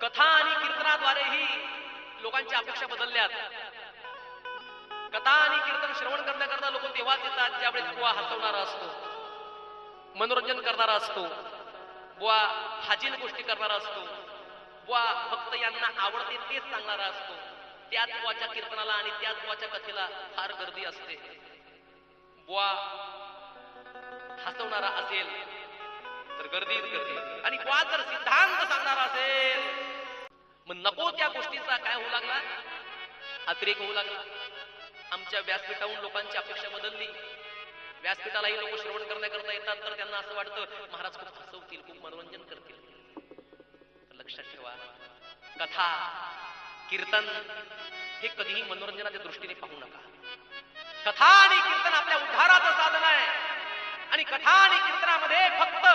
कथा आणि कीर्तनाद्वारेही लोकांच्या अपेक्षा बदलल्यात. कथा आणि कीर्तन श्रवण करण्याकरता लोक तेव्हाच येतात ज्यावेळेस बुवा हसवणारा असतो, मनोरंजन करणारा असतो, बुवा हाजीन गोष्टी करणारा असतो, बुवा भक्त यांना आवडते तेच सांगणारा असतो. त्याच बुवाच्या कीर्तनाला आणि त्याच बुवाच्या कथेला फार गर्दी असते. बुवा हसवणारा असेल तर गर्दीच गर्दी, आणि बुवा जर सिद्धांत सांगणारा असेल मग नको त्या गोष्टीचा काय होऊ लागला, अतिरेक होऊ लागला. आमच्या व्यासपीठाहून लोकांची अपेक्षा बदलली. व्यासपीठालाही लोक श्रवण करण्याकरता येतात तर त्यांना असं वाटतं महाराज खूप हसवतील, खूप मनोरंजन करतील. लक्षात ठेवा, कथा कीर्तन हे कधीही मनोरंजनाच्या दृष्टीने पाहू नका. कथा आणि कीर्तन आपल्या उद्धाराचं साधन आहे, आणि कथा आणि कीर्तनामध्ये फक्त